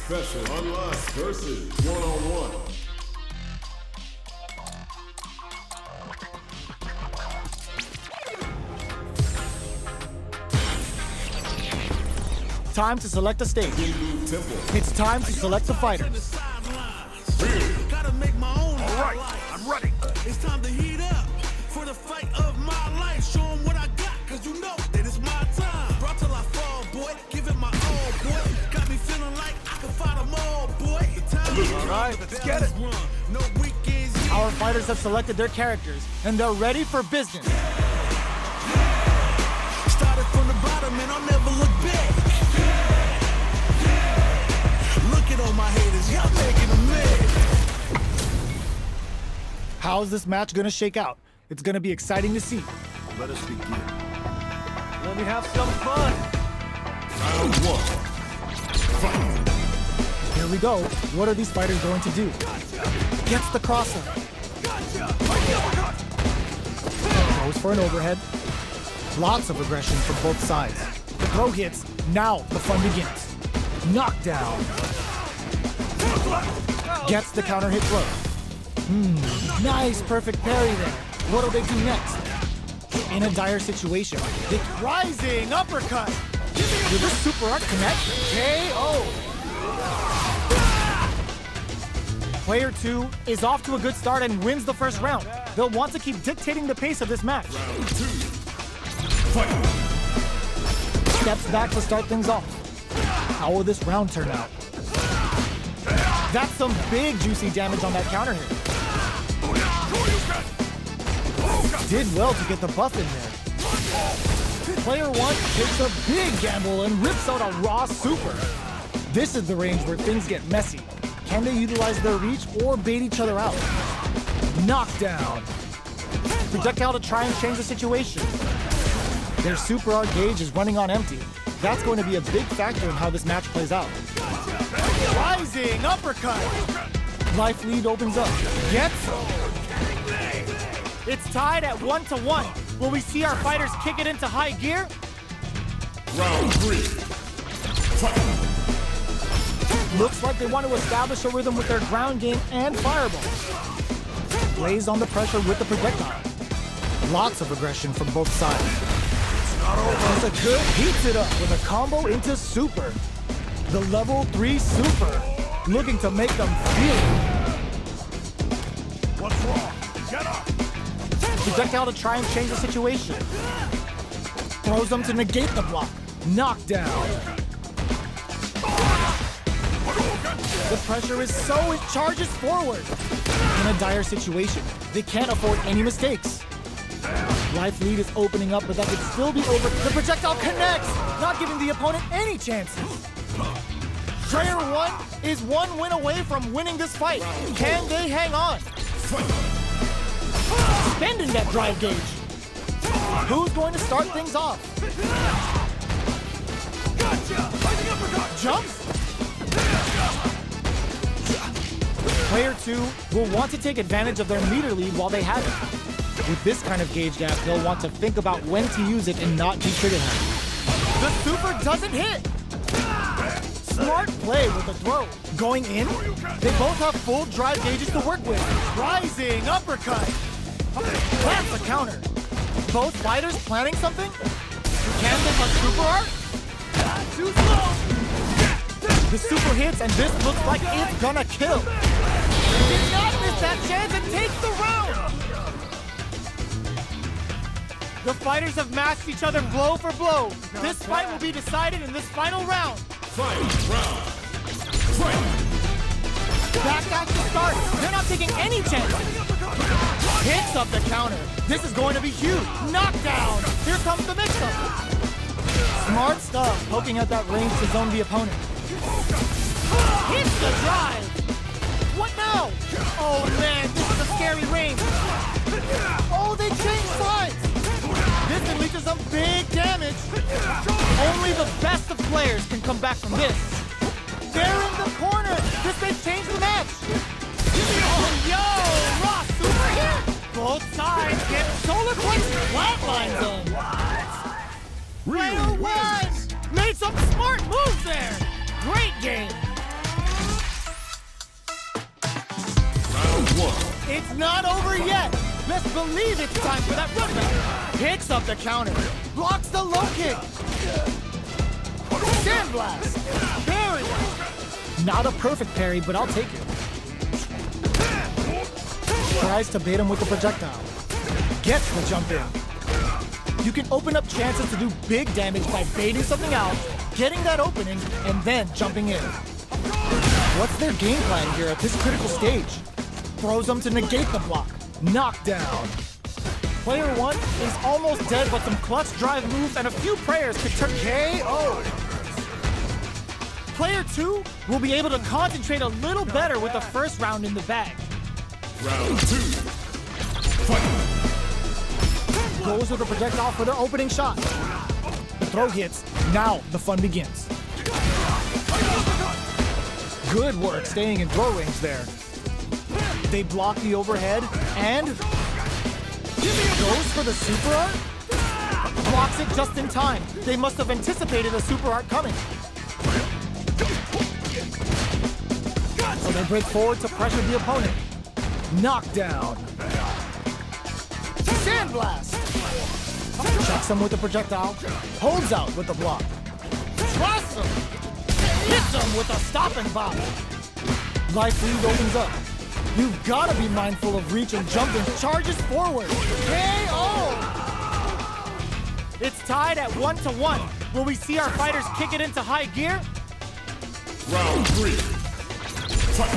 Special Unlocked versus one-on-one. Time to select a stage. It's time to select the fighters. Gotta make my own. All right, I'm ready. It's time to heat up for the fight of my life. Show 'em what I got, cause you know that it's my time. Brought till I fall, boy. Give it my all, boy. Got me feeling like I can fight them all, boy. The time is All right, let's get it. run. No weekends. Our fighters have selected their characters, and they're ready for business. Started from the bottom and I'll never look back. Look at all my haters, y'all making them mad. How's this match gonna shake out? It's gonna be exciting to see. Let us begin. Let me have some fun. Round one. Fight. Here we go. What are these fighters going to do? Gets the crossover. Goes for an overhead. Lots of aggression from both sides. The throw hits. Now the fun begins. Knockdown. Gets the counter hit throw. Nice, perfect parry there. What'll they do next? In a dire situation, the rising uppercut. Will this super art connect? KO. Player 2 is off to a good start and wins the first round. They'll want to keep dictating the pace of this match. Round two. Fight. Steps back to start things off. How will this round turn out? That's some big juicy damage on that counter hit. Did well to get the buff in there. Player 1 takes a big gamble and rips out a raw super. This is the range where things get messy. Can they utilize their reach or bait each other out? Knockdown. Projectile to try and change the situation. Their super art gauge is running on empty. That's going to be a big factor in how this match plays out. Rising uppercut. Life lead opens up. Gets. It's tied at 1-1. Will we see our fighters kick it into high gear? Round three. Fight. Looks like they want to establish a rhythm with their ground game and fireballs. Lays on the pressure with the projectile. Lots of aggression from both sides. It's a good heats it up with a combo into super. The level 3 super. Looking to make them feel it. What's wrong? Get up! Projectile to try and change the situation. Throws them to negate the block. Knockdown. The pressure is so it charges forward. In a dire situation, they can't afford any mistakes. Life lead is opening up, but that could still be over. The projectile connects, not giving the opponent any chances. Player 1 is one win away from winning this fight. Can they hang on? Spending that drive gauge. Who's going to start things off? Jumps? Player 2 will want to take advantage of their meter lead while they have it. With this kind of gauge gap, they'll want to think about when to use it and not be trigger happy. The super doesn't hit! Smart play with the throw. Going in, they both have full drive gauges to work with. Rising uppercut! That's a counter. Both fighters planning something? Can they hunt super art? Too slow! The super hits and this looks like it's gonna kill. Did not miss that chance and takes the round! The fighters have matched each other blow for blow. This fight will be decided in this final round. Fight. Round. Fight. Back to start. They're not taking any chances. Hits up the counter. This is going to be huge. Knockdown. Here comes the mix-up. Smart stuff, poking at that range to zone the opponent. Hits the drive. What now? Oh man, this is a scary range. Oh, they changed sides. This unleashes some big damage. Only the best of players can come back from this. They're in the corner. This may change the match. Oh, yo, Ross, super hit. Both sides get solar points flatline them. Player 1 made some smart moves there. Great game. It's not over yet. Let's believe it's time for that run back. Picks up the counter. Blocks the low kick. Sandblast. Parry. Not a perfect parry, but I'll take it. Tries to bait him with the projectile. Gets the jump in. You can open up chances to do big damage by baiting something out, getting that opening, and then jumping in. What's their game plan here at this critical stage? Throws them to negate the block. Knockdown. Player 1 is almost dead, but some clutch drive moves and a few prayers could turn KO. Player 2 will be able to concentrate a little better with the first round in the bag. Round 2. Fight. Goes with the projectile for their opening shot. The throw hits. Now the fun begins. Good work staying in throw range there. They block the overhead and goes for the super art. Blocks it just in time. They must have anticipated a super art coming. So they break forward to pressure the opponent. Knockdown. Sandblast. Checks him with the projectile. Holds out with the block. Trusts him. Hits him with a stopping bop. Life lead opens up. You've got to be mindful of reach and jumping. Charges forward. KO! It's tied at 1-1. Will we see our fighters kick it into high gear? Round 3. Fight.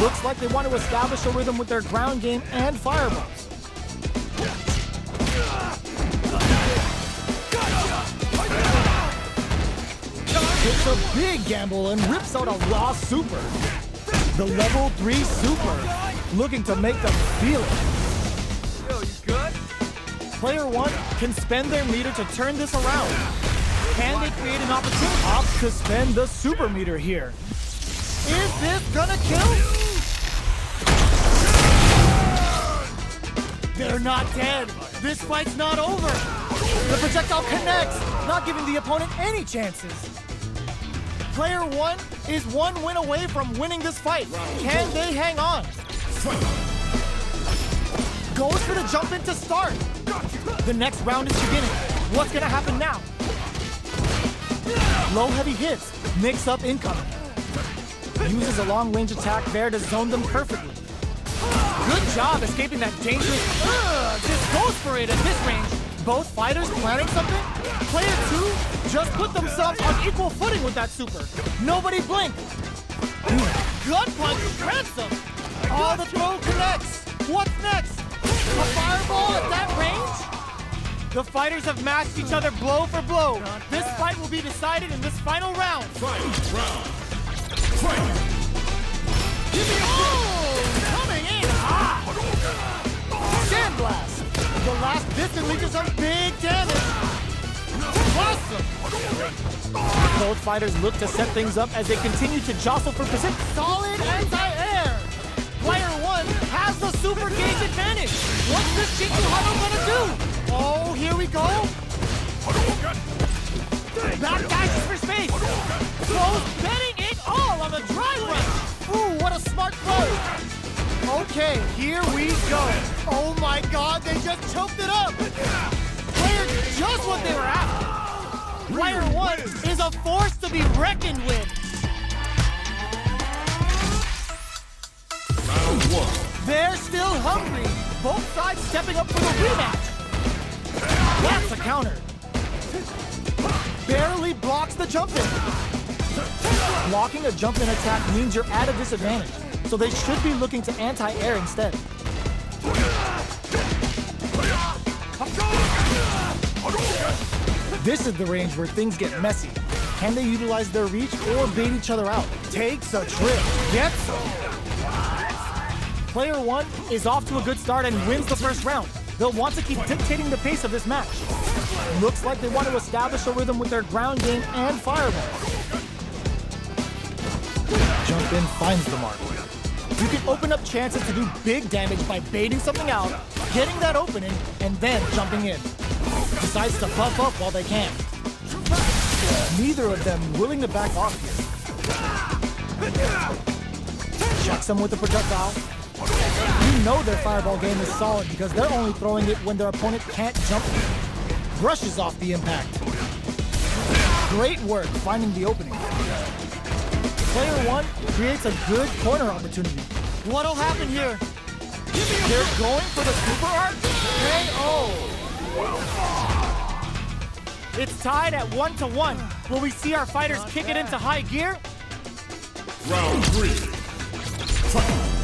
Looks like they want to establish a rhythm with their ground game and fireballs. It's a big gamble and rips out a raw super. The level 3 super, looking to make them feel it. Yo, you good? Player 1 can spend their meter to turn this around. Can they create an opportunity? Opts to spend the super meter here. Is this gonna kill? They're not dead. This fight's not over. The projectile connects, not giving the opponent any chances. Player 1 is one win away from winning this fight. Can they hang on? Goes for the jump in to start. The next round is beginning. What's gonna happen now? Low heavy hits, mix up incoming. Uses a long range attack there to zone them perfectly. Good job escaping that dangerous. Just goes for it at this range. Both fighters planning something? Player 2 just put themselves on equal footing with that super. Nobody blink. Gut punch ransom. Oh, the throw connects. What's next? A fireball at that range? The fighters have matched each other blow for blow. This fight will be decided in this final round. Fight. Round. Fight. Coming in hot. Sandblast. The last piston leads to some big damage. Awesome. Both fighters look to set things up as they continue to jostle for position. Solid anti-air. Player 1 has the super gauge advantage. What's this Jinky Huddle gonna do? Oh, here we go. Back dashes for space. Throws betting it all on the dry run. Ooh, what a smart throw. Okay, here we go. Oh my God, they just choked it up. Player just what they were after. Player 1 is a force to be reckoned with. Round 1. They're still hungry. Both sides stepping up for the rematch. That's a counter. Barely blocks the jump in. Blocking a jump in attack means you're at a disadvantage, so they should be looking to anti-air instead. This is the range where things get messy. Can they utilize their reach or bait each other out? Takes a trip. Gets some. Player 1 is off to a good start and wins the first round. They'll want to keep dictating the pace of this match. Looks like they want to establish a rhythm with their ground game and fireballs. Jump in finds the mark. You can open up chances to do big damage by baiting something out, getting that opening, and then jumping in. Decides to buff up while they can. Neither of them willing to back off here. Checks him with the projectile. know their fireball game is solid because they're only throwing it when their opponent can't jump it. Brushes off the impact. Great work finding the opening. Player 1 creates a good corner opportunity. What'll happen here? They're going for the super art? KO! It's tied at 1-1. Will we see our fighters kick it into high gear? Round 3. Fight.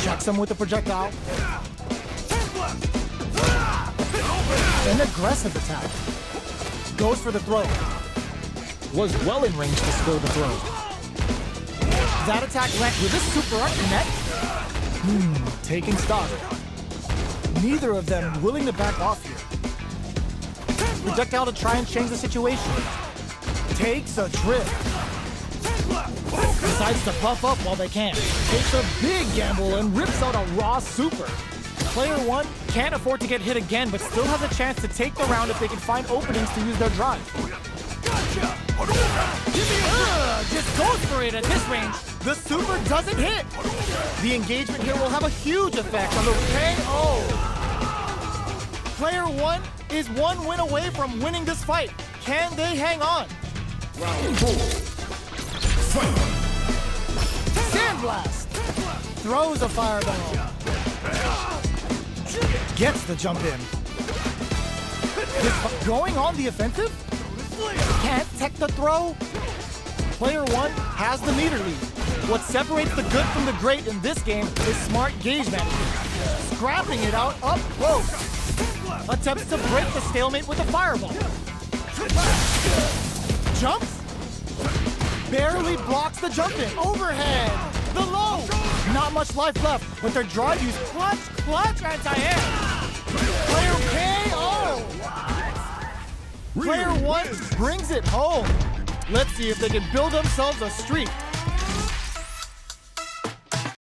Chucks him with the projectile. An aggressive attack. Goes for the throw. Was well in range to score the throw. That attack went with a super art connect. Taking stock. Neither of them willing to back off here. Projectile to try and change the situation. Takes a trip. Decides to puff up while they can. Takes a big gamble and rips out a raw super. Player 1 can't afford to get hit again, but still has a chance to take the round if they can find openings to use their drive. Just goes for it at this range. The super doesn't hit. The engagement here will have a huge effect on the KO. Player 1 is one win away from winning this fight. Can they hang on? Round 4. Fight. Sandblast. Throws a fireball. Gets the jump in. Going on the offensive? Can't tech the throw? Player 1 has the meter lead. What separates the good from the great in this game is smart gauge management. Scrapping it out up close. Attempts to break the stalemate with a fireball. Jumps. Barely blocks the jump in. Overhead. The low. Not much life left, but their drive use clutch anti-air. Player KO. Player 1 brings it home. Let's see if they can build themselves a streak